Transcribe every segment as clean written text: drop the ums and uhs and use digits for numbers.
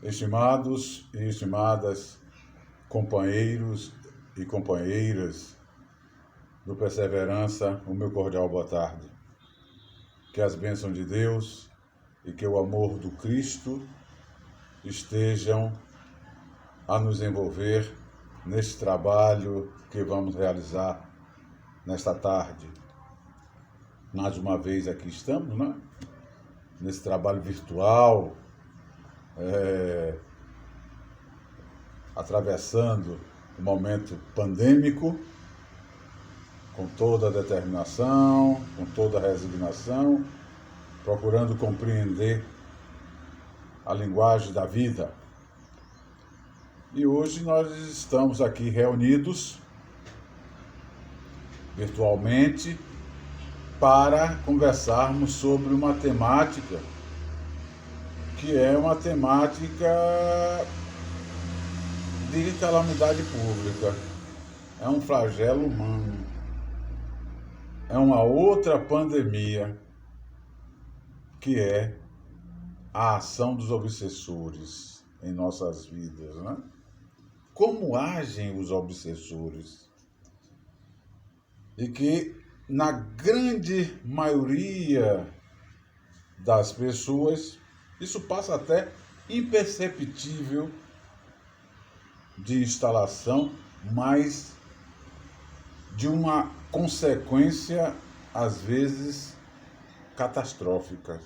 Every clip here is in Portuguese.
Estimados e estimadas companheiros e companheiras do Perseverança, o meu cordial boa tarde. Que as bênçãos de Deus e que o amor do Cristo estejam a nos envolver neste trabalho que vamos realizar nesta tarde. Mais uma vez aqui estamos, né? Nesse trabalho virtual, atravessando o momento pandêmico, com toda a determinação, com toda a resignação, procurando compreender a linguagem da vida. E hoje nós estamos aqui reunidos virtualmente para conversarmos sobre uma temática que é uma temática de calamidade pública, é um flagelo humano, é uma outra pandemia, que é a ação dos obsessores em nossas vidas, né? Como agem os obsessores? E que, na grande maioria das pessoas, isso passa até imperceptível de instalação, mas de uma consequência, às vezes, catastrófica.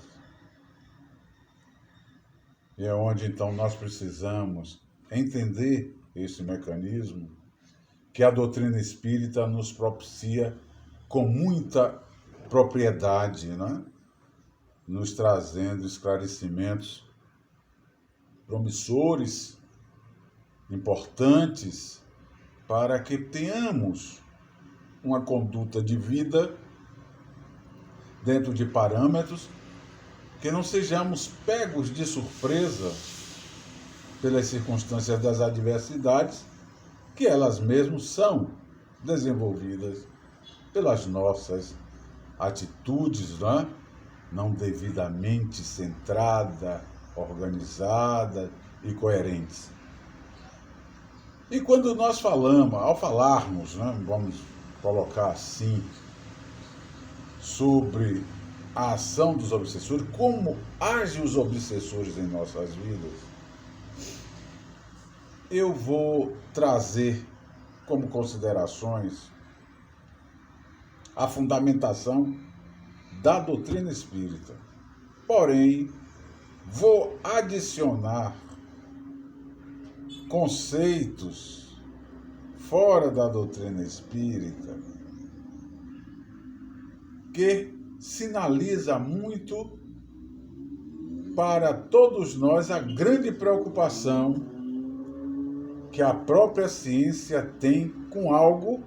E é onde, então, nós precisamos entender esse mecanismo que a doutrina espírita nos propicia com muita propriedade, né? Nos trazendo esclarecimentos promissores, importantes, para que tenhamos uma conduta de vida dentro de parâmetros, que não sejamos pegos de surpresa pelas circunstâncias das adversidades, que elas mesmas são desenvolvidas pelas nossas atitudes, né? Não devidamente centrada, organizada e coerentes. E quando nós falamos, ao falarmos, né, vamos colocar assim, sobre a ação dos obsessores, como agem os obsessores em nossas vidas, eu vou trazer como considerações a fundamentação da doutrina espírita. Porém, vou adicionar conceitos fora da doutrina espírita que sinaliza muito para todos nós a grande preocupação que a própria ciência tem com algo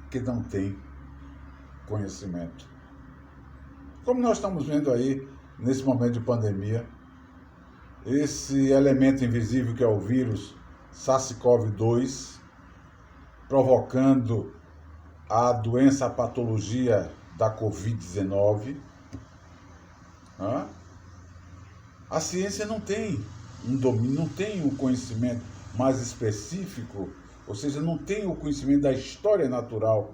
que não tem conhecimento. Como nós estamos vendo aí, nesse momento de pandemia, esse elemento invisível que é o vírus SARS-CoV-2, provocando a doença, a patologia da Covid-19, né? A ciência não tem um domínio, não tem um conhecimento mais específico, ou seja, não tem o conhecimento da história natural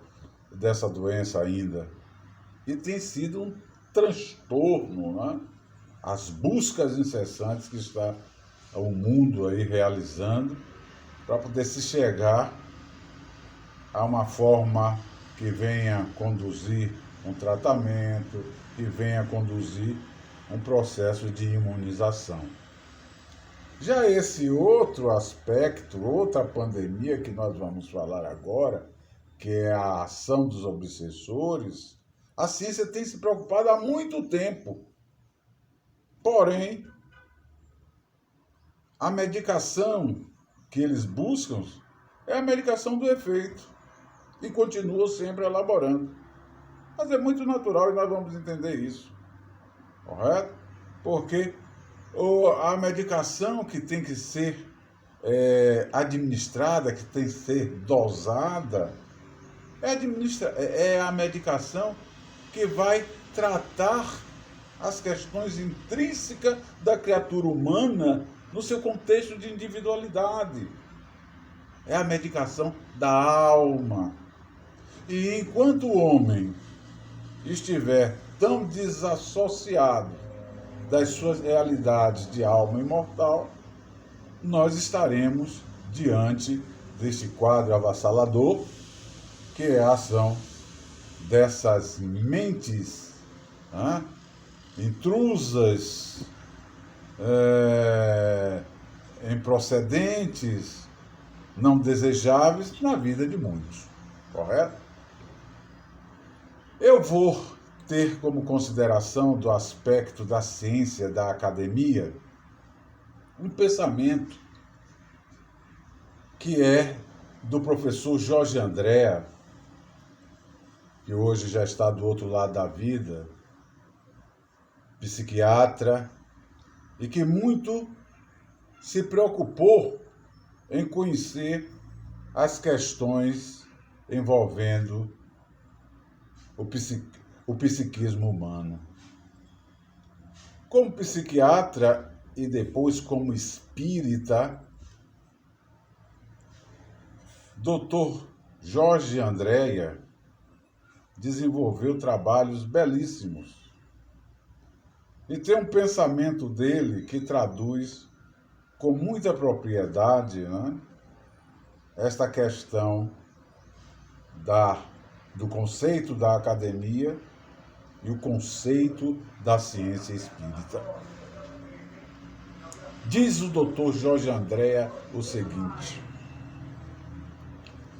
dessa doença ainda. E tem sido um transtorno, né? As buscas incessantes que está o mundo aí realizando para poder se chegar a uma forma que venha conduzir um tratamento, que venha conduzir um processo de imunização. Já esse outro aspecto, outra pandemia que nós vamos falar agora, que é a ação dos obsessores, a ciência tem se preocupado há muito tempo. Porém, a medicação que eles buscam é a medicação do efeito e continuam sempre elaborando. Mas é muito natural e nós vamos entender isso, correto? Porque a medicação que tem que ser administrada, que tem que ser dosada, é a medicação que vai tratar as questões intrínsecas da criatura humana no seu contexto de individualidade. É a medicação da alma. E enquanto o homem estiver tão desassociado das suas realidades de alma imortal, nós estaremos diante deste quadro avassalador, que é a ação dessas mentes intrusas, improcedentes, não desejáveis na vida de muitos, correto? Eu vou ter como consideração do aspecto da ciência, da academia, um pensamento que é do professor Jorge Andréa, que hoje já está do outro lado da vida, psiquiatra, e que muito se preocupou em conhecer as questões envolvendo o psiquismo humano. Como psiquiatra e depois como espírita, Dr. Jorge Andréa desenvolveu trabalhos belíssimos. E tem um pensamento dele que traduz com muita propriedade, esta questão do conceito da academia e o conceito da ciência espírita. Diz o Dr. Jorge Andréa o seguinte: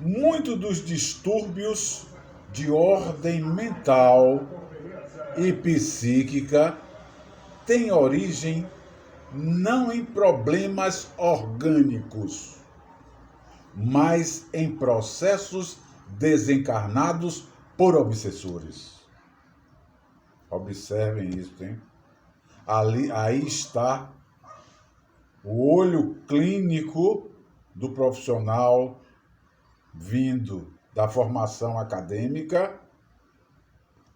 muitos dos distúrbios de ordem mental e psíquica têm origem não em problemas orgânicos, mas em processos desencarnados por obsessores. Observem isso, hein? Aí está o olho clínico do profissional vindo da formação acadêmica,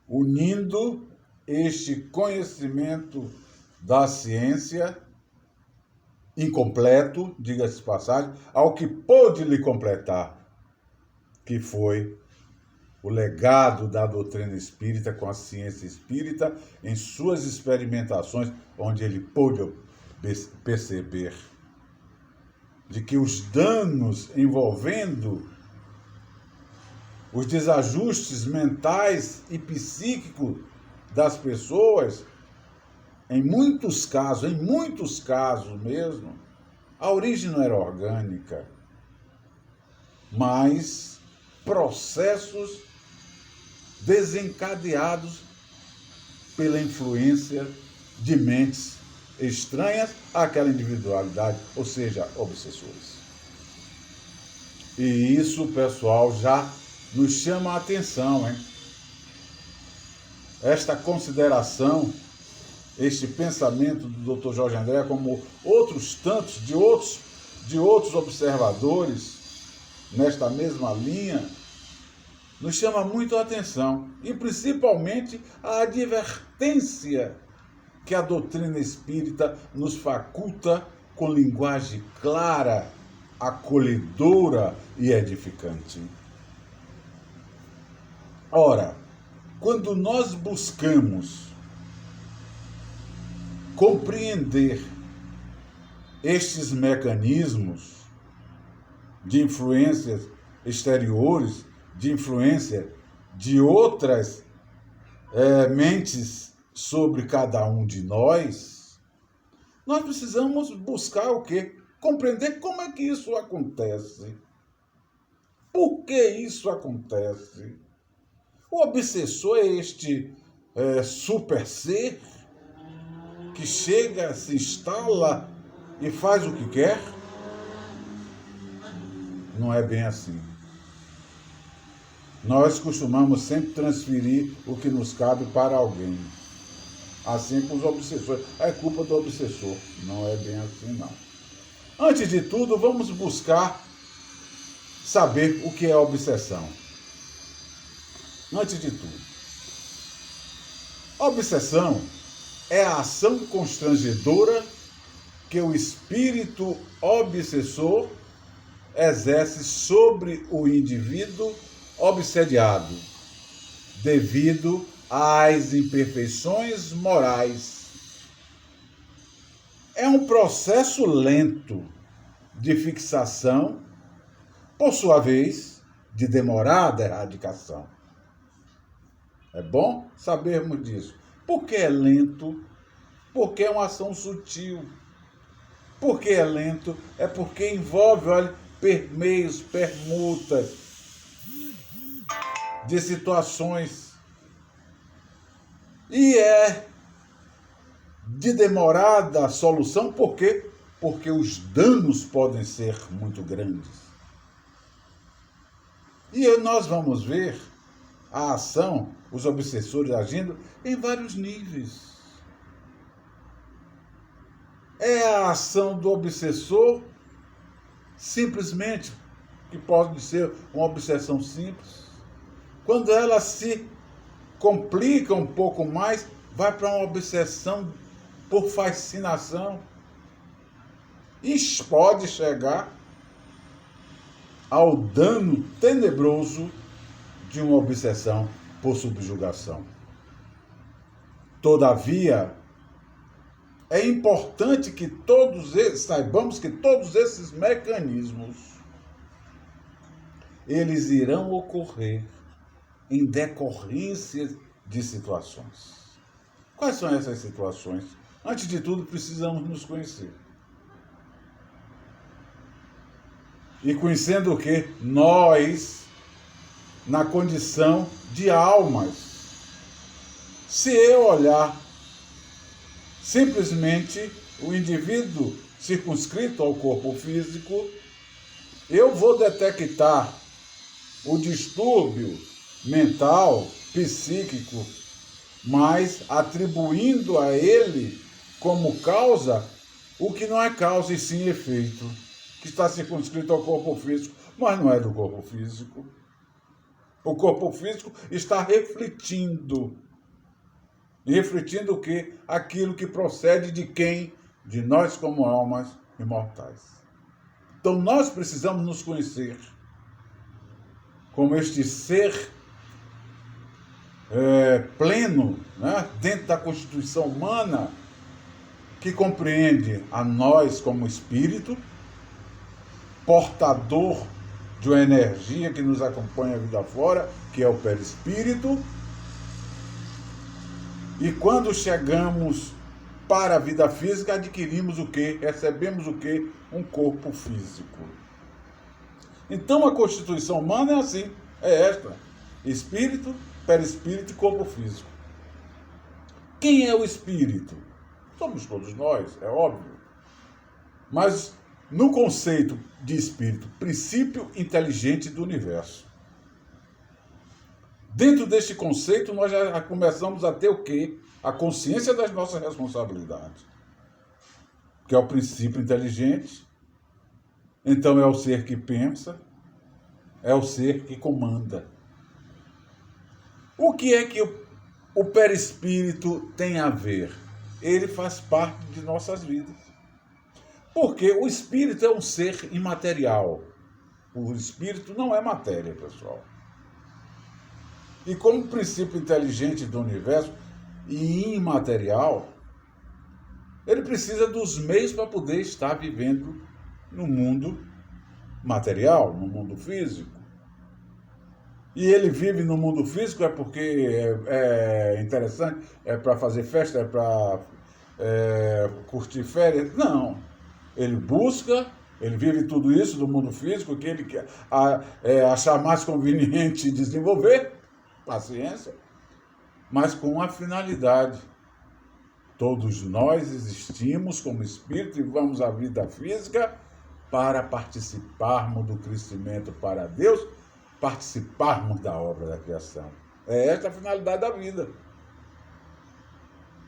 unindo este conhecimento da ciência, incompleto, diga-se de passagem, ao que pôde lhe completar, que foi o legado da doutrina espírita com a ciência espírita em suas experimentações, onde ele pôde perceber de que os danos envolvendo os desajustes mentais e psíquicos das pessoas, em muitos casos mesmo, a origem não era orgânica, mas processos desencadeados pela influência de mentes estranhas àquela individualidade, ou seja, obsessores. E isso, pessoal, já nos chama a atenção, hein? Esta consideração, este pensamento do Dr. Jorge Andréa, como outros tantos de outros observadores nesta mesma linha, nos chama muito a atenção, e principalmente a advertência que a doutrina espírita nos faculta com linguagem clara, acolhedora e edificante. Ora, quando nós buscamos compreender estes mecanismos de influências exteriores, de influência de outras mentes sobre cada um de nós, nós precisamos buscar o quê? Compreender como é que isso acontece. Por que isso acontece? O obsessor é este super ser que chega, se instala e faz o que quer? Não é bem assim. Nós costumamos sempre transferir o que nos cabe para alguém. Assim com os obsessores. É culpa do obsessor. Não é bem assim, não. Antes de tudo, vamos buscar saber o que é obsessão. Antes de tudo. Obsessão é a ação constrangedora que o espírito obsessor exerce sobre o indivíduo obsediado, devido às imperfeições morais. É um processo lento de fixação, por sua vez, de demorada erradicação. É bom sabermos disso. Por que é lento? Porque é uma ação sutil. Por que é lento? É porque envolve, olha, permeios, permutas de situações. E é de demorada solução, por quê? Porque os danos podem ser muito grandes. E nós vamos ver a ação, os obsessores agindo em vários níveis. É a ação do obsessor, simplesmente, que pode ser uma obsessão simples. Quando ela se complica um pouco mais, vai para uma obsessão por fascinação. E pode chegar ao dano tenebroso de uma obsessão por subjugação. Todavia, é importante que saibamos que todos esses mecanismos, eles irão ocorrer em decorrência de situações. Quais são essas situações? Antes de tudo, precisamos nos conhecer. E conhecendo o quê? Nós, na condição de almas. Se eu olhar simplesmente o indivíduo circunscrito ao corpo físico, eu vou detectar o distúrbio mental, psíquico, mas atribuindo a ele como causa o que não é causa e sim efeito, que está circunscrito ao corpo físico, mas não é do corpo físico. O corpo físico está refletindo. E refletindo o quê? Aquilo que procede de quem? De nós como almas imortais. Então nós precisamos nos conhecer como este ser pleno, né, dentro da constituição humana, que compreende a nós como espírito, portador de uma energia que nos acompanha a vida fora, que é o perispírito. E quando chegamos para a vida física, adquirimos o quê? Recebemos o quê? Um corpo físico. Então a constituição humana é assim, é esta: espírito, perispírito e corpo físico. Quem é o espírito? Somos todos nós, é óbvio. Mas no conceito de espírito, princípio inteligente do universo. Dentro deste conceito, nós já começamos a ter o quê? A consciência das nossas responsabilidades. Que é o princípio inteligente. Então é o ser que pensa, é o ser que comanda. O que é que o perispírito tem a ver? Ele faz parte de nossas vidas. Porque o espírito é um ser imaterial. O espírito não é matéria, pessoal. E como princípio inteligente do universo e imaterial, ele precisa dos meios para poder estar vivendo no mundo material, no mundo físico. E ele vive no mundo físico porque é interessante, é para fazer festa, é para curtir férias. Não. Ele busca, ele vive tudo isso do mundo físico, que ele quer achar mais conveniente desenvolver, paciência, mas com uma finalidade. Todos nós existimos como espírito e vamos à vida física para participarmos do crescimento para Deus, participarmos da obra da criação. É esta a finalidade da vida.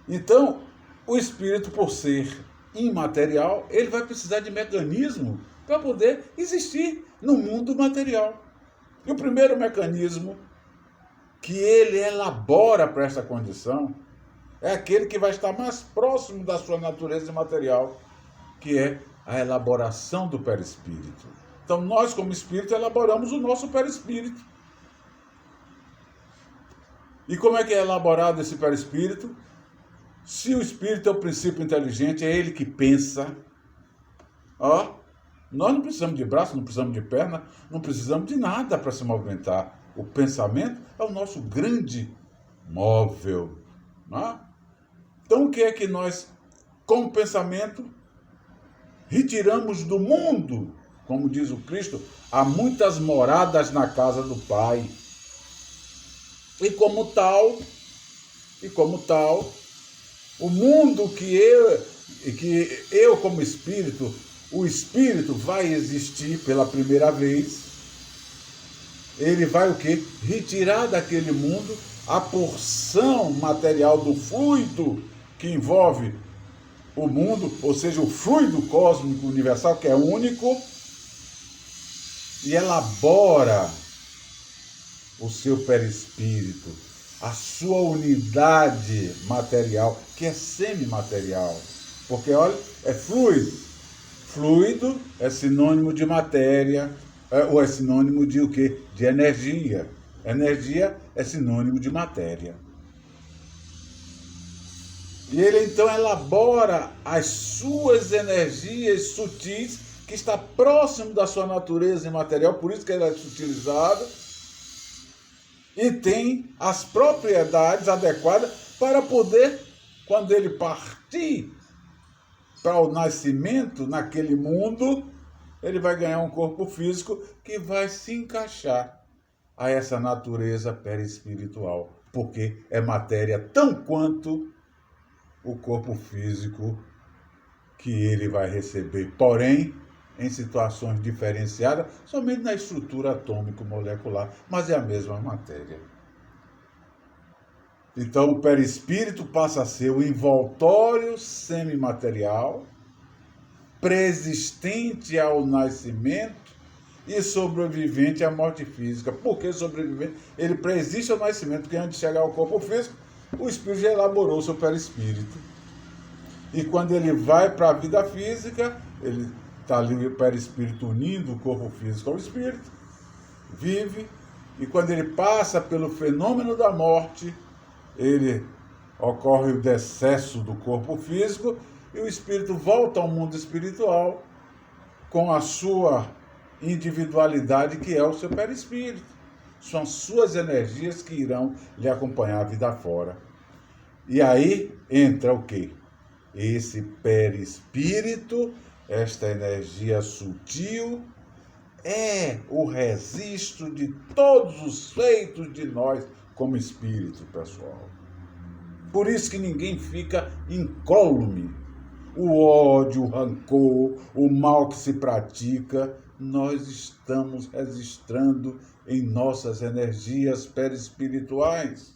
Então, o espírito, por ser imaterial, ele vai precisar de mecanismo para poder existir no mundo material. E o primeiro mecanismo que ele elabora para essa condição É aquele que vai estar mais próximo da sua natureza material, que é a elaboração do perispírito. Então, nós, como espírito, elaboramos o nosso perispírito. E como é que é elaborado esse perispírito? Se o espírito é o princípio inteligente, é ele que pensa. Ó, nós não precisamos de braço, não precisamos de perna, não precisamos de nada para se movimentar. O pensamento é o nosso grande móvel. Não? Então, o que é que nós, com o pensamento, retiramos do mundo? Como diz o Cristo, há muitas moradas na casa do Pai. E como tal, o mundo que eu como espírito, o espírito vai existir pela primeira vez, ele vai o quê? Retirar daquele mundo a porção material do fluido que envolve o mundo, ou seja, o fluido cósmico universal, que é único, e elabora o seu perispírito, a sua unidade material, que é semimaterial. Porque, olha, é fluido. Fluido é sinônimo de matéria, ou é sinônimo de o quê? De energia. Energia é sinônimo de matéria. E ele então elabora as suas energias sutis, que está próximo da sua natureza imaterial, por isso que ele é sutilizado, e tem as propriedades adequadas para poder, quando ele partir para o nascimento naquele mundo, ele vai ganhar um corpo físico que vai se encaixar a essa natureza perispiritual, porque é matéria tão quanto o corpo físico que ele vai receber, porém em situações diferenciadas, somente na estrutura atômico-molecular, mas é a mesma matéria. Então, o perispírito passa a ser o envoltório semimaterial, preexistente ao nascimento e sobrevivente à morte física. Por que sobrevivente? Ele preexiste ao nascimento, porque antes de chegar ao corpo físico, o espírito já elaborou o seu perispírito. E quando ele vai para a vida física, ele está ali o perispírito unindo o corpo físico ao espírito, vive, e quando ele passa pelo fenômeno da morte, ocorre o decesso do corpo físico e o espírito volta ao mundo espiritual com a sua individualidade, que é o seu perispírito. São suas energias que irão lhe acompanhar a vida fora. E aí entra o quê? Esse perispírito, esta energia sutil, é o registro de todos os feitos de nós como espírito, pessoal. Por isso que ninguém fica incólume. O ódio, o rancor, o mal que se pratica, nós estamos registrando em nossas energias perispirituais.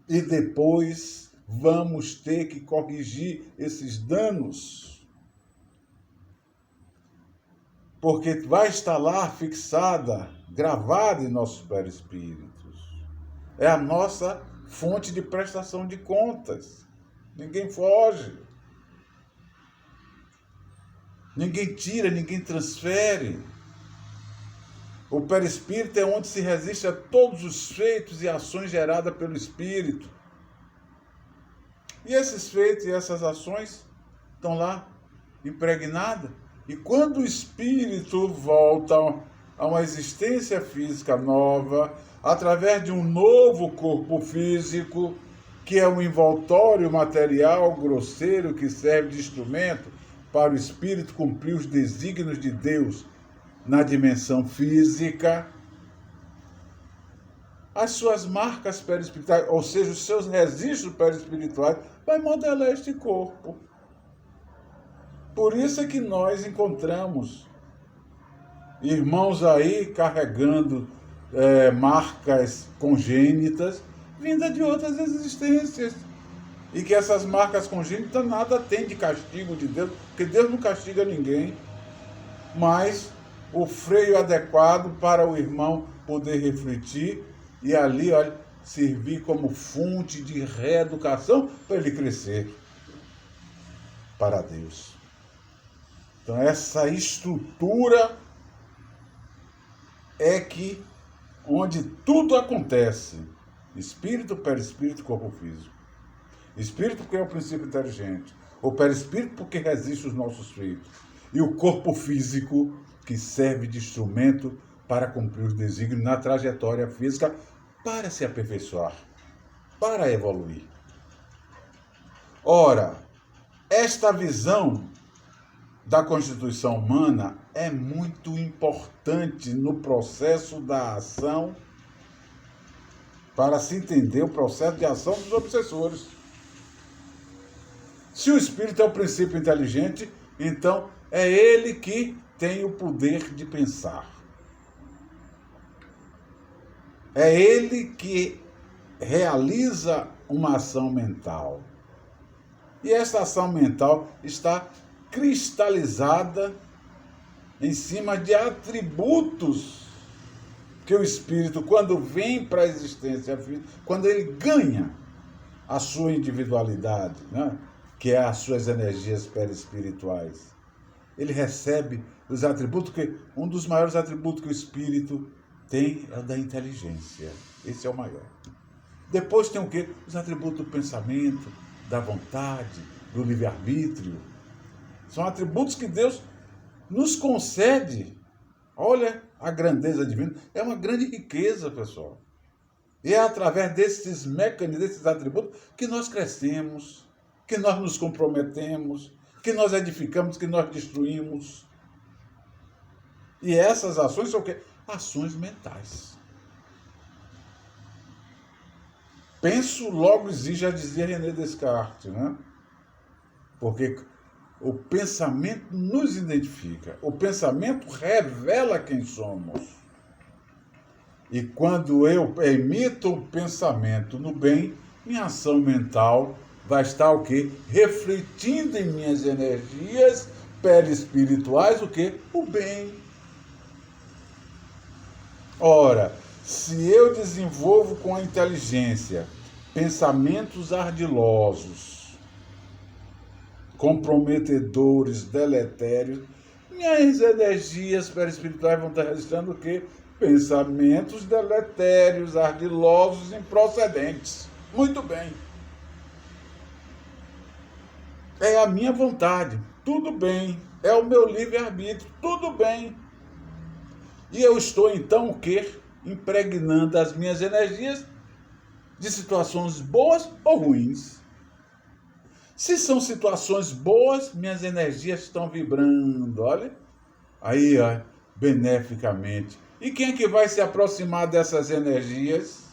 E depois vamos ter que corrigir esses danos. Porque vai estar lá fixada, gravada em nossos perispíritos. É a nossa fonte de prestação de contas. Ninguém foge. Ninguém tira, ninguém transfere. O perispírito é onde se resiste a todos os feitos e ações geradas pelo espírito. E esses feitos e essas ações estão lá impregnadas. E quando o espírito volta a uma existência física nova, através de um novo corpo físico, que é um envoltório material grosseiro que serve de instrumento para o espírito cumprir os desígnios de Deus na dimensão física, as suas marcas perispirituais, ou seja, os seus registros perispirituais, vai modelar este corpo. Por isso é que nós encontramos irmãos aí carregando marcas congênitas vindas de outras existências. E que essas marcas congênitas nada tem de castigo de Deus, porque Deus não castiga ninguém, mas o freio adequado para o irmão poder refletir e ali, olha, servir como fonte de reeducação para ele crescer para Deus. Então, essa estrutura é que onde tudo acontece: espírito, perispírito, corpo físico. Espírito porque é o princípio inteligente, o perispírito porque resiste os nossos feitos, e o corpo físico que serve de instrumento para cumprir os desígnios na trajetória física, para se aperfeiçoar, para evoluir. Ora, esta visão da constituição humana é muito importante no processo da ação, para se entender o processo de ação dos obsessores. Se o espírito é o princípio inteligente, então é ele que tem o poder de pensar. É ele que realiza uma ação mental. E essa ação mental está cristalizada em cima de atributos que o espírito, quando vem para a existência, quando ele ganha a sua individualidade, né? Que é as suas energias perispirituais, ele recebe os atributos, que um dos maiores atributos que o espírito tem é o da inteligência. Esse é o maior. Depois tem o quê? Os atributos do pensamento, da vontade, do livre-arbítrio. São atributos que Deus nos concede. Olha a grandeza divina. É uma grande riqueza, pessoal. E é através desses mecanismos, desses atributos, que nós crescemos, que nós nos comprometemos, que nós edificamos, que nós destruímos. E essas ações são o quê? Ações mentais. Penso, logo exige, já dizia René Descartes, né? Porque o pensamento nos identifica, o pensamento revela quem somos. E quando eu emito o pensamento no bem, minha ação mental vai estar o quê? Refletindo em minhas energias perispirituais o quê? O bem. Ora, se eu desenvolvo com a inteligência pensamentos ardilosos, comprometedores, deletérios, minhas energias perispirituais vão estar registrando o quê? Pensamentos deletérios, ardilosos, improcedentes. Muito bem. É a minha vontade, tudo bem. É o meu livre-arbítrio, tudo bem. E eu estou, então, o quê? Impregnando as minhas energias de situações boas ou ruins. Se são situações boas, minhas energias estão vibrando, olha. Aí, ó, beneficamente. E quem é que vai se aproximar dessas energias?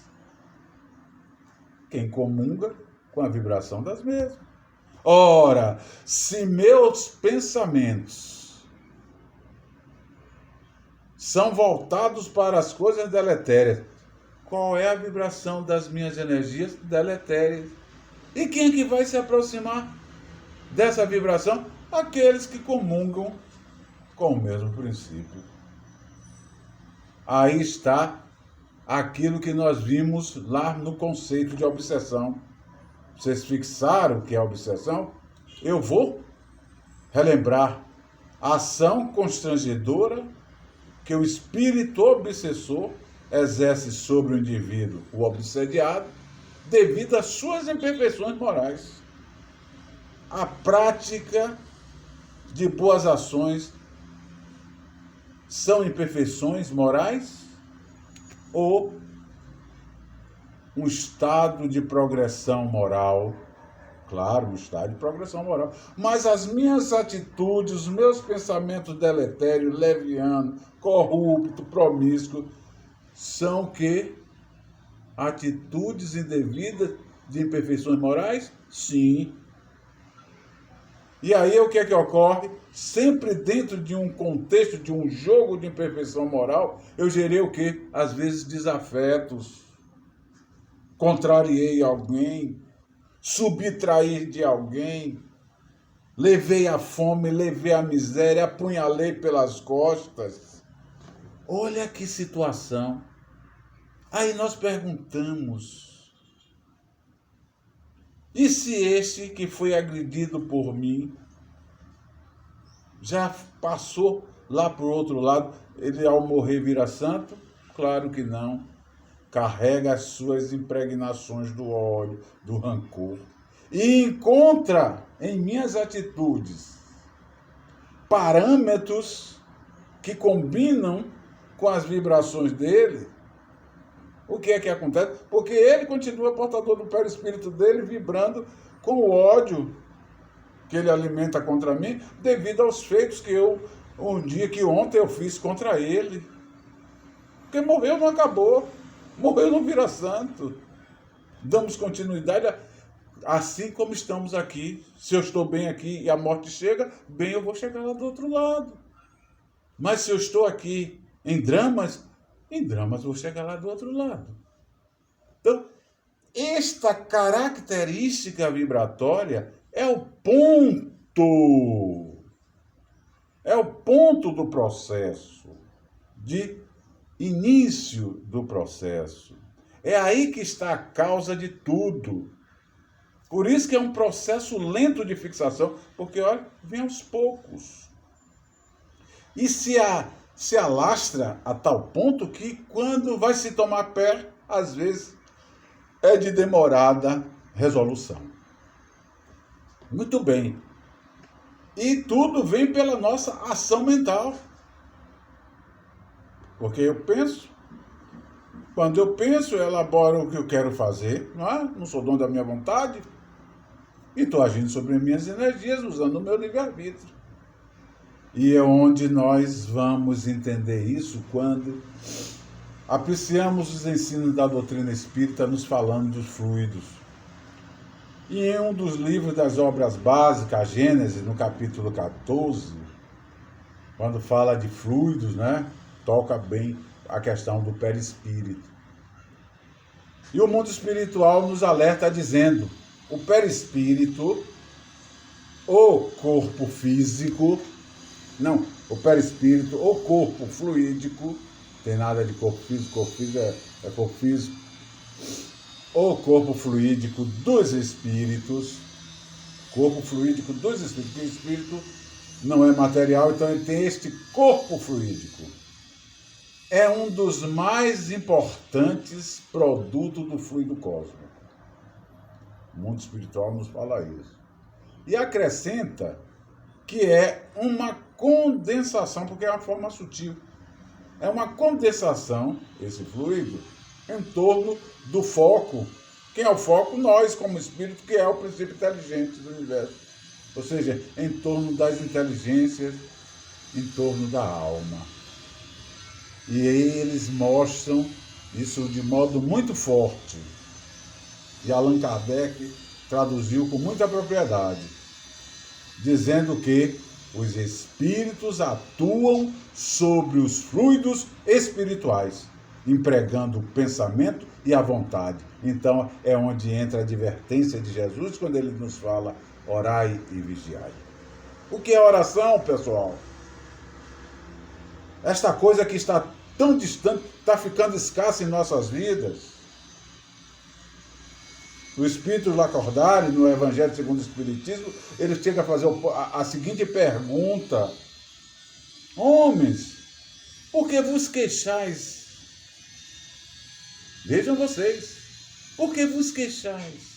Quem comunga com a vibração das mesmas. Ora, se meus pensamentos são voltados para as coisas deletérias, qual é a vibração das minhas energias deletérias? E quem é que vai se aproximar dessa vibração? Aqueles que comungam com o mesmo princípio. Aí está aquilo que nós vimos lá no conceito de obsessão. Vocês fixaram o que é obsessão? Eu vou relembrar. A ação constrangedora que o espírito obsessor exerce sobre o indivíduo, o obsediado, devido às suas imperfeições morais. A prática de boas ações são imperfeições morais ou um estado de progressão moral? Claro, um estado de progressão moral. Mas as minhas atitudes, os meus pensamentos deletérios, levianos, corruptos, promíscuos, são o quê? Atitudes indevidas de imperfeições morais? Sim. E aí o que é que ocorre? Sempre dentro de um contexto, de um jogo de imperfeição moral, eu gerei o quê? Às vezes desafetos, contrariei alguém, subtraí de alguém, levei a fome, levei a miséria, apunhalei pelas costas. Olha que situação. Aí nós perguntamos, e se esse que foi agredido por mim já passou lá para o outro lado, ele ao morrer vira santo? Claro que não. Carrega as suas impregnações do ódio, do rancor. E encontra em minhas atitudes parâmetros que combinam com as vibrações dele. O que é que acontece? Porque ele continua portador do perispírito dele, vibrando com o ódio que ele alimenta contra mim, devido aos feitos que ontem eu fiz contra ele. Porque morreu, não acabou. Morreu, não vira santo. Damos continuidade assim como estamos aqui. Se eu estou bem aqui e a morte chega, bem, eu vou chegar lá do outro lado. Mas se eu estou aqui em dramas vou chegar lá do outro lado. Então, esta característica vibratória é o ponto do processo, de início do processo. É aí que está a causa de tudo. Por isso que é um processo lento de fixação, porque, olha, vem aos poucos. E se alastra a tal ponto que, quando vai se tomar pé, às vezes é de demorada resolução. Muito bem. E tudo vem pela nossa ação mental. Porque eu penso, quando eu penso, eu elaboro o que eu quero fazer, não é? Não sou dono da minha vontade, e estou agindo sobre as minhas energias, usando o meu livre-arbítrio. E é onde nós vamos entender isso quando apreciamos os ensinos da doutrina espírita nos falando dos fluidos. E em um dos livros das obras básicas, a Gênesis, no capítulo 14, quando fala de fluidos, né, toca bem a questão do perispírito. E o mundo espiritual nos alerta dizendo: o perispírito, o corpo físico, não, o perispírito, o corpo fluídico, tem nada de corpo físico é corpo físico, o corpo fluídico dos espíritos, corpo fluídico dos espíritos, porque o espírito não é material, então ele tem este corpo fluídico. É um dos mais importantes produtos do fluido cósmico. O mundo espiritual nos fala isso. E acrescenta que é uma condensação, porque é uma forma sutil. É uma condensação, esse fluido, em torno do foco. Quem é o foco? Nós, como espírito, que é o princípio inteligente do universo. Ou seja, em torno das inteligências, em torno da alma. E eles mostram isso de modo muito forte. E Allan Kardec traduziu com muita propriedade, dizendo que os espíritos atuam sobre os fluidos espirituais, empregando o pensamento e a vontade. Então é onde entra a advertência de Jesus quando ele nos fala: orai e vigiai. O que é oração, pessoal? Esta coisa que está tão distante, está ficando escassa em nossas vidas. O Espírito Lacordaire, no Evangelho segundo o Espiritismo, ele chega a fazer a seguinte pergunta: homens, por que vos queixais? Vejam vocês, por que vos queixais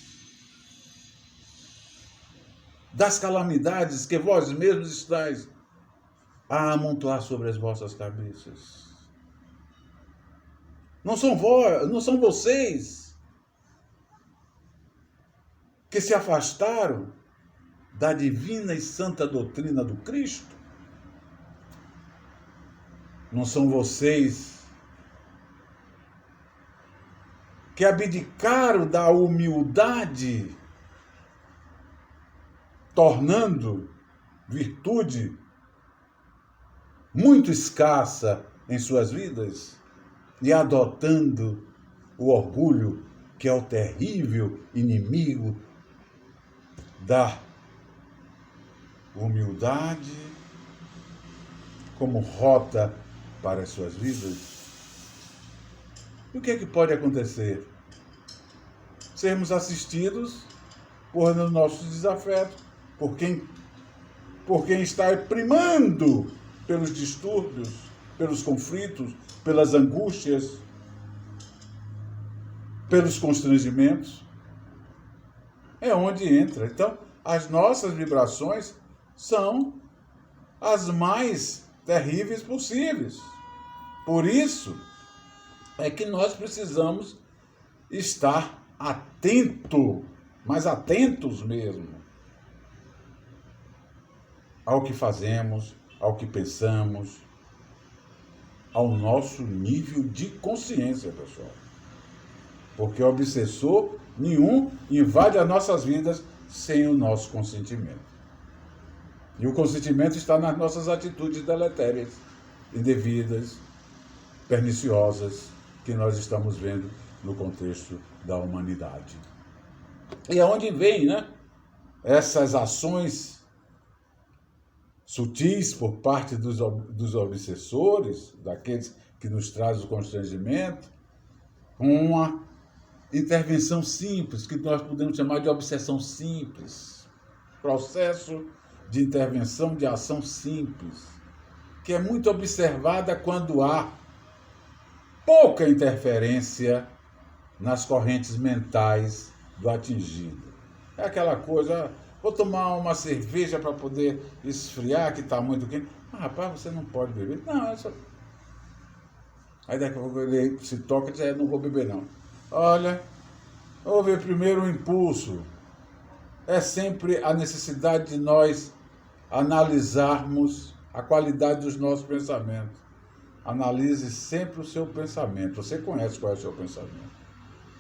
das calamidades que vós mesmos estáis a amontoar sobre as vossas cabeças? Não são vocês que se afastaram da divina e santa doutrina do Cristo? Não são vocês que abdicaram da humildade, tornando virtude muito escassa em suas vidas e adotando o orgulho, que é o terrível inimigo da humildade, como rota para as suas vidas? E o que é que pode acontecer? Sermos assistidos por nossos desafetos, por quem está primando pelos distúrbios, pelos conflitos, pelas angústias, pelos constrangimentos. É onde entra. Então, as nossas vibrações são as mais terríveis possíveis. Por isso é que nós precisamos estar atento, mas atentos mesmo, ao que fazemos, ao que pensamos, ao nosso nível de consciência, pessoal. Porque o obsessor nenhum invade as nossas vidas sem o nosso consentimento. E o consentimento está nas nossas atitudes deletérias, indevidas, perniciosas, que nós estamos vendo no contexto da humanidade. E aonde vem, né, essas ações sutis por parte dos obsessores, daqueles que nos trazem o constrangimento, com uma intervenção simples, que nós podemos chamar de obsessão simples, processo de intervenção de ação simples, que é muito observada quando há pouca interferência nas correntes mentais do atingido. É aquela coisa, vou tomar uma cerveja para poder esfriar, que está muito quente. Rapaz, você não pode beber. Não, é só... Aí daqui a pouco ele se toca e diz, não vou beber não. Olha, houve primeiro um impulso. É sempre a necessidade de nós analisarmos a qualidade dos nossos pensamentos. Analise sempre o seu pensamento. Você conhece qual é o seu pensamento.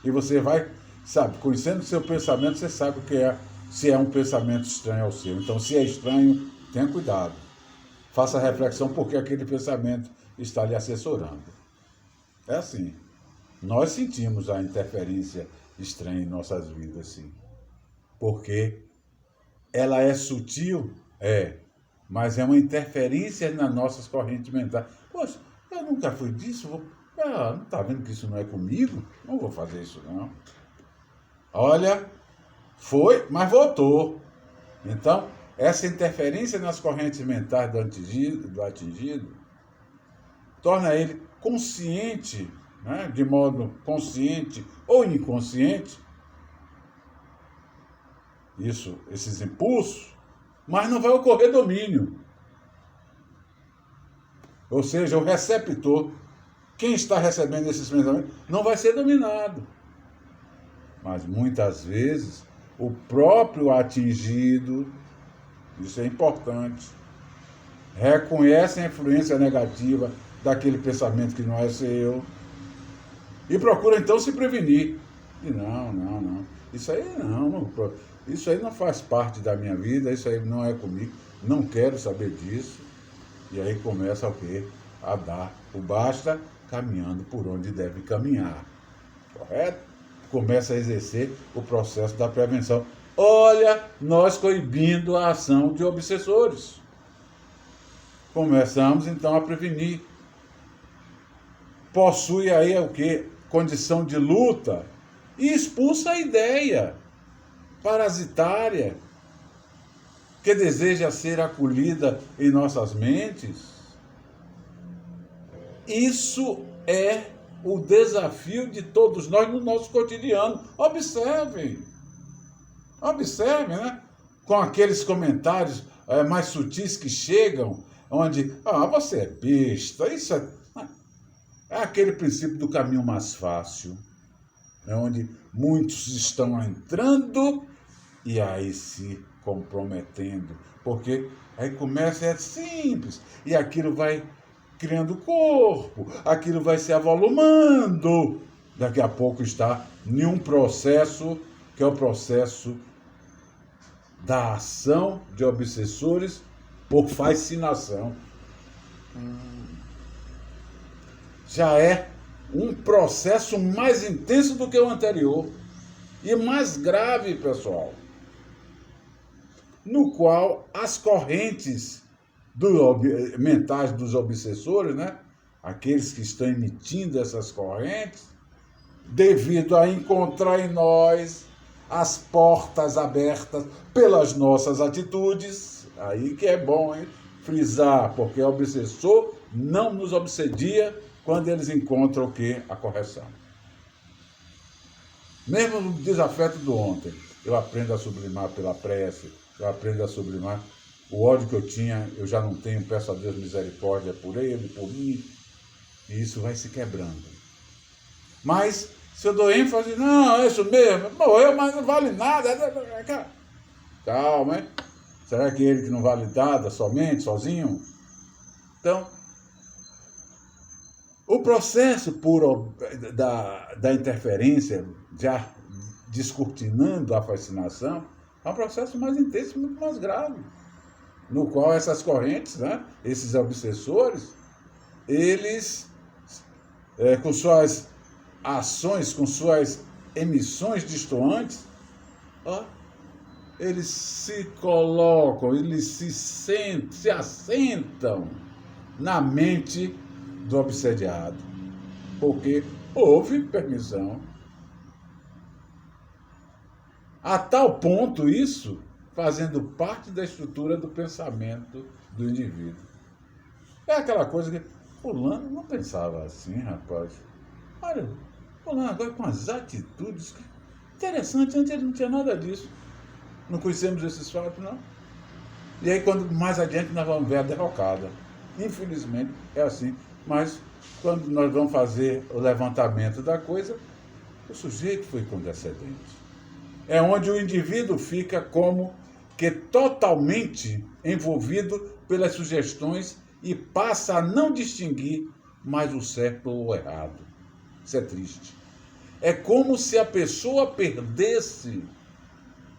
E você vai, sabe, conhecendo o seu pensamento, você sabe o que é, se é um pensamento estranho ao seu. Então, se é estranho, tenha cuidado. Faça reflexão porque aquele pensamento está lhe assessorando. É assim. Nós sentimos a interferência estranha em nossas vidas, sim. Porque ela é sutil, mas é uma interferência nas nossas correntes mentais. Poxa, eu nunca fui disso, não está vendo que isso não é comigo? Não vou fazer isso, não. Olha, foi, mas voltou. Então, essa interferência nas correntes mentais do atingido torna ele consciente, né, de modo consciente ou inconsciente, esses impulsos, mas não vai ocorrer domínio. Ou seja, o receptor, quem está recebendo esses pensamentos, não vai ser dominado. Mas muitas vezes, o próprio atingido, isso é importante, reconhece a influência negativa daquele pensamento que não é seu e procura então se prevenir. E não. Isso aí não faz parte da minha vida, isso aí não é comigo, não quero saber disso. E aí começa o quê? A dar o basta, caminhando por onde deve caminhar. Correto? Começa a exercer o processo da prevenção. Olha, nós coibindo a ação de obsessores. Começamos então a prevenir. Possui aí o quê? Condição de luta e expulsa a ideia parasitária que deseja ser acolhida em nossas mentes. Isso é o desafio de todos nós no nosso cotidiano. Observem, né? Com aqueles comentários mais sutis que chegam, onde, você é besta, isso é aquele princípio do caminho mais fácil, onde muitos estão entrando e aí se comprometendo, porque aí começa, é simples, e aquilo vai criando corpo, aquilo vai se avolumando, daqui a pouco está em um processo, que é o processo da ação de obsessores por fascinação. Já é um processo mais intenso do que o anterior, e mais grave, pessoal, no qual as correntes mentais dos obsessores, né, aqueles que estão emitindo essas correntes, devido a encontrar em nós as portas abertas pelas nossas atitudes. Aí que é bom, hein? Frisar, porque o obsessor não nos obsedia quando eles encontram o quê? A correção. Mesmo no desafeto do ontem, eu aprendo a sublimar pela prece, eu aprendo a sublimar o ódio que eu tinha, eu já não tenho, peço a Deus misericórdia por ele, por mim, e isso vai se quebrando. Mas, se eu dou ênfase, não, é isso mesmo, morreu, mas não vale nada. Calma, hein? Será que ele que não vale nada somente, sozinho? Então, o processo da interferência, já descortinando a fascinação, é um processo mais intenso, muito mais grave, no qual essas correntes, né, esses obsessores, eles, com suas ações, com suas emissões distoantes, eles se colocam, eles se assentam na mente do obsediado, porque houve permissão. A tal ponto isso fazendo parte da estrutura do pensamento do indivíduo. É aquela coisa que fulano não pensava assim, rapaz. Olha, fulano agora com as atitudes. Interessante, antes ele não tinha nada disso. Não conhecemos esses fatos, não. E aí, quando mais adiante, nós vamos ver a derrocada. Infelizmente, é assim. Mas, quando nós vamos fazer o levantamento da coisa, o sujeito foi condescendente. É onde o indivíduo fica como que totalmente envolvido pelas sugestões e passa a não distinguir mais o certo ou o errado. Isso é triste. É como se a pessoa perdesse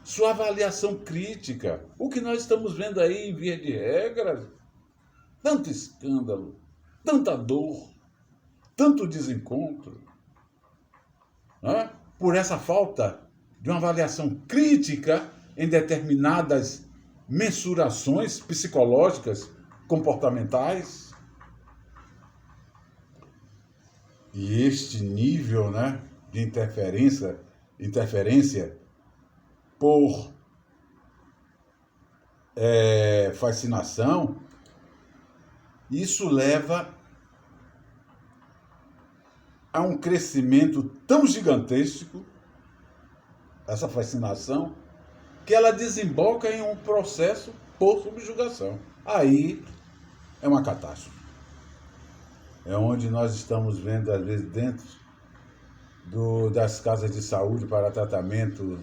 sua avaliação crítica. O que nós estamos vendo aí, em via de regra, tanto escândalo, tanta dor, tanto desencontro, né? Por essa falta de uma avaliação crítica em determinadas mensurações psicológicas, comportamentais. E este nível, né, de interferência por fascinação, isso leva a um crescimento tão gigantesco, essa fascinação, que ela desemboca em um processo por subjugação. Aí é uma catástrofe. É onde nós estamos vendo, às vezes, dentro das casas de saúde para tratamento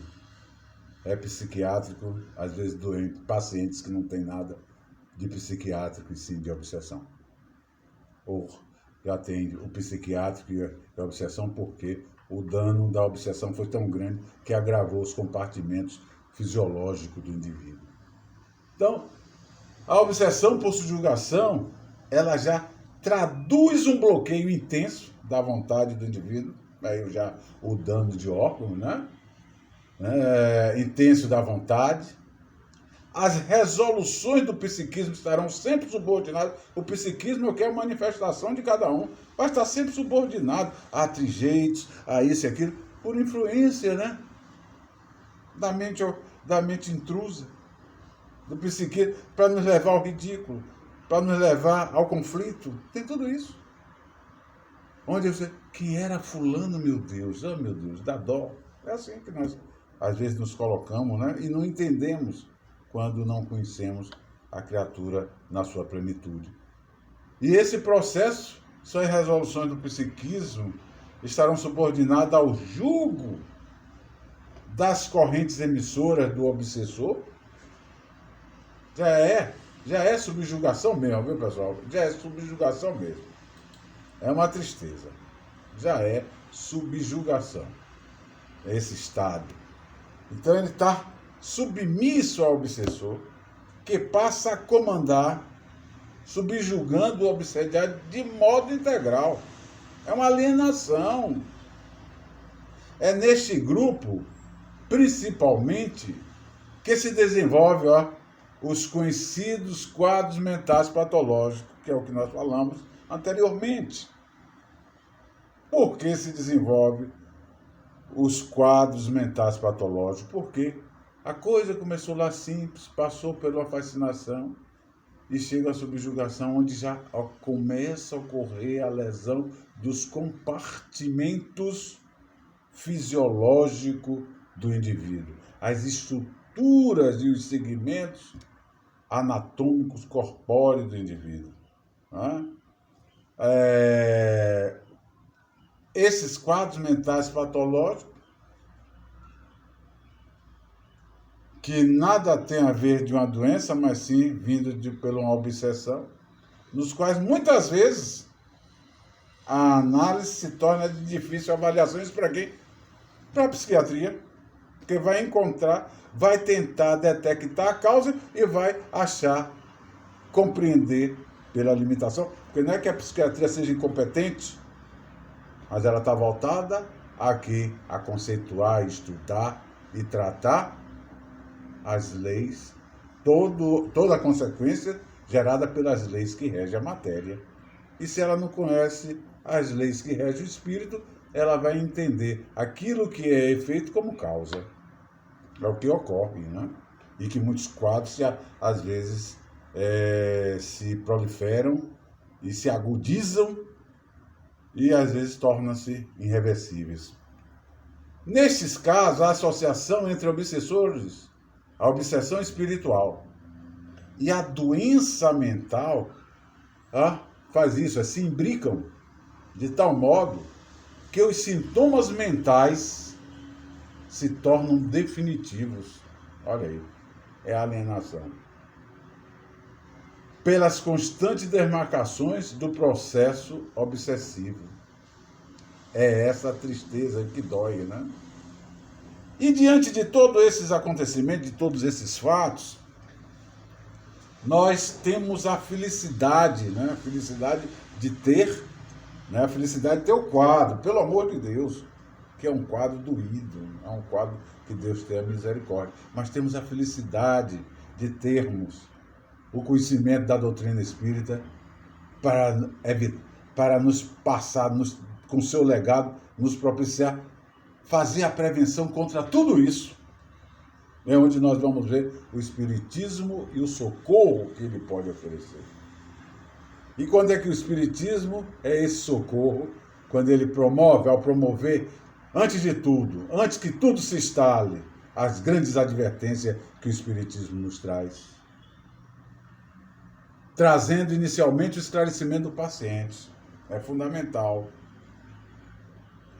psiquiátrico, às vezes doentes, pacientes que não têm nada de psiquiátrico e sim de obsessão. Ou já tem o psiquiátrico e a obsessão porque o dano da obsessão foi tão grande que agravou os compartimentos fisiológicos do indivíduo. Então, a obsessão por subjugação, ela já traduz um bloqueio intenso da vontade do indivíduo, aí já o dano de órgão, né? Intenso da vontade. As resoluções do psiquismo estarão sempre subordinadas. O psiquismo é o que é a manifestação de cada um. Vai estar sempre subordinado a trejeitos, a isso e aquilo, por influência, né? Da mente intrusa, do psiquismo, para nos levar ao ridículo, para nos levar ao conflito. Tem tudo isso. Onde você, que era fulano, meu Deus, oh meu Deus, dá dó. É assim que nós, às vezes, nos colocamos, né? E não entendemos quando não conhecemos a criatura na sua plenitude. E esse processo, suas resoluções do psiquismo, estarão subordinadas ao jugo das correntes emissoras do obsessor. Já é subjugação mesmo, viu, pessoal? Já é subjugação mesmo. É uma tristeza. Já é subjugação. É esse estado. Então ele está submisso ao obsessor, que passa a comandar, subjugando o obsediado de modo integral. É uma alienação. É neste grupo, principalmente, que se desenvolve os conhecidos quadros mentais patológicos, que é o que nós falamos anteriormente. Por que se desenvolve os quadros mentais patológicos, porque a coisa começou lá simples, passou pela fascinação e chega à subjugação, onde já começa a ocorrer a lesão dos compartimentos fisiológicos do indivíduo, as estruturas e os segmentos anatômicos corpóreos do indivíduo. Esses quadros mentais patológicos, que nada tem a ver de uma doença, mas sim vindo por uma obsessão, nos quais muitas vezes a análise se torna de difícil avaliação. Isso para quem? Para a psiquiatria, porque vai encontrar, vai tentar detectar a causa e vai achar, compreender pela limitação, porque não é que a psiquiatria seja incompetente, mas ela está voltada aqui a conceituar, estudar e tratar as leis, toda a consequência gerada pelas leis que regem a matéria. E se ela não conhece as leis que regem o espírito, ela vai entender aquilo que é efeito como causa. É o que ocorre, né? E que muitos quadros, às vezes, se proliferam e se agudizam e, às vezes, tornam-se irreversíveis. Nestes casos, a associação entre obsessores, a obsessão espiritual e a doença mental faz isso, se imbricam de tal modo que os sintomas mentais se tornam definitivos. Olha aí, é a alienação. Pelas constantes demarcações do processo obsessivo. É essa tristeza que dói, né? E diante de todos esses acontecimentos, de todos esses fatos, nós temos a felicidade, né? A felicidade de ter, né? A felicidade de ter o quadro, pelo amor de Deus, que é um quadro doído, é um quadro que Deus tem a misericórdia. Mas temos a felicidade de termos o conhecimento da doutrina espírita para nos passar, com seu legado, nos propiciar, fazer a prevenção contra tudo isso. É onde nós vamos ver o espiritismo e o socorro que ele pode oferecer. E quando é que o espiritismo é esse socorro? Quando ele promove, ao promover, antes de tudo, antes que tudo se instale, as grandes advertências que o espiritismo nos traz. Trazendo inicialmente o esclarecimento do paciente. É fundamental.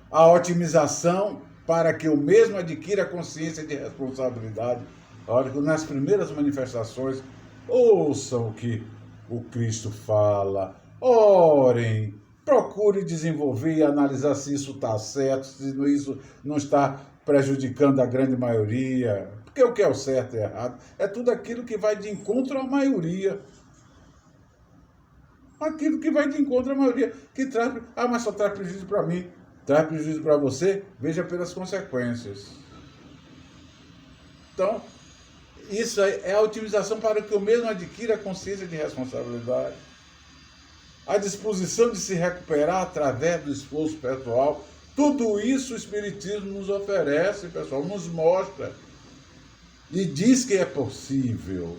A otimização para que o mesmo adquira a consciência de responsabilidade. Olha, nas primeiras manifestações, ouçam o que o Cristo fala, orem, procure desenvolver e analisar se isso está certo, se isso não está prejudicando a grande maioria, porque o que é o certo e errado é tudo aquilo que vai de encontro à maioria. Aquilo que vai de encontro à maioria, que traz, mas só traz prejuízo para mim. Traz prejuízo para você, veja pelas consequências. Então, isso é a otimização para que o mesmo adquira a consciência de responsabilidade. A disposição de se recuperar através do esforço pessoal. Tudo isso o Espiritismo nos oferece, pessoal, nos mostra. E diz que é possível.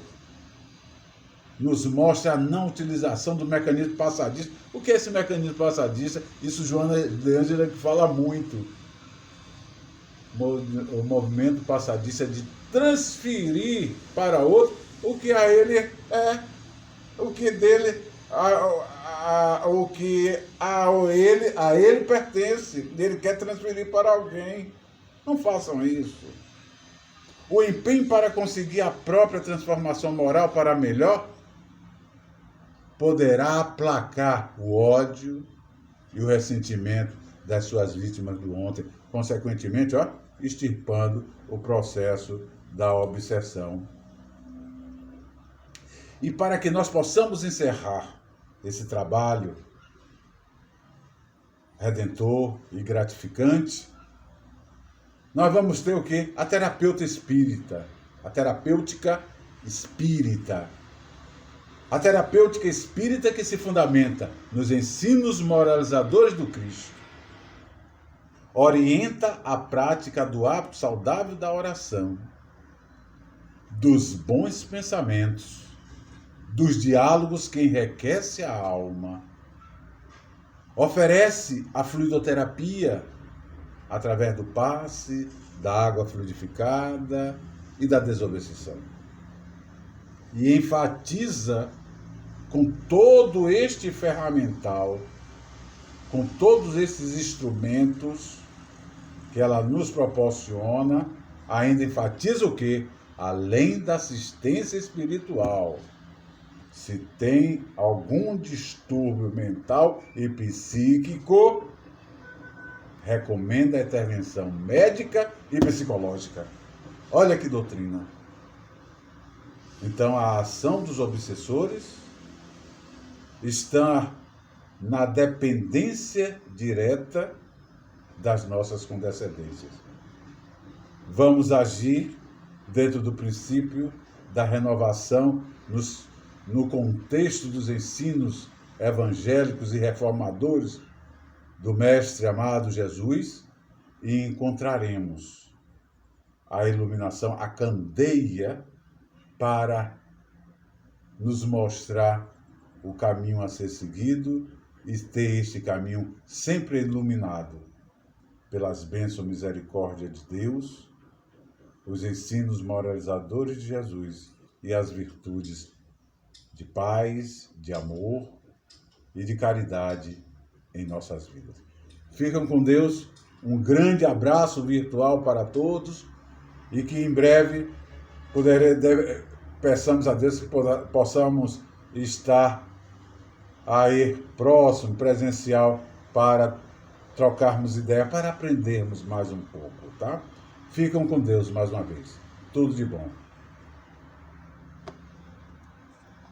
Nos mostra a não utilização do mecanismo passadista. O que é esse mecanismo passadista? Isso Joana de Ângela que fala muito. O movimento passadista é de transferir para outro o que a ele é, o que dele, o que a ele pertence. Ele quer transferir para alguém. Não façam isso. O empenho para conseguir a própria transformação moral para melhor poderá aplacar o ódio e o ressentimento das suas vítimas do ontem, consequentemente, extirpando o processo da obsessão. E para que nós possamos encerrar esse trabalho redentor e gratificante, nós vamos ter o quê? A terapeuta espírita, a terapêutica espírita. A terapêutica espírita que se fundamenta nos ensinos moralizadores do Cristo, orienta a prática do hábito saudável da oração, dos bons pensamentos, dos diálogos que enriquecem a alma. Oferece a fluidoterapia através do passe, da água fluidificada e da desobsessão. E enfatiza com todo este ferramental, com todos esses instrumentos que ela nos proporciona, ainda enfatiza o quê? Além da assistência espiritual, se tem algum distúrbio mental e psíquico, recomenda a intervenção médica e psicológica. Olha que doutrina. Então, a ação dos obsessores está na dependência direta das nossas condescendências. Vamos agir dentro do princípio da renovação no contexto dos ensinos evangélicos e reformadores do Mestre amado Jesus e encontraremos a iluminação, a candeia para nos mostrar o caminho a ser seguido e ter este caminho sempre iluminado pelas bênçãos e misericórdia de Deus, os ensinos moralizadores de Jesus e as virtudes de paz, de amor e de caridade em nossas vidas. Ficam com Deus, um grande abraço virtual para todos e que em breve peçamos a Deus que possamos estar aí próximo, presencial, para trocarmos ideia, para aprendermos mais um pouco, tá? Ficam com Deus mais uma vez. Tudo de bom.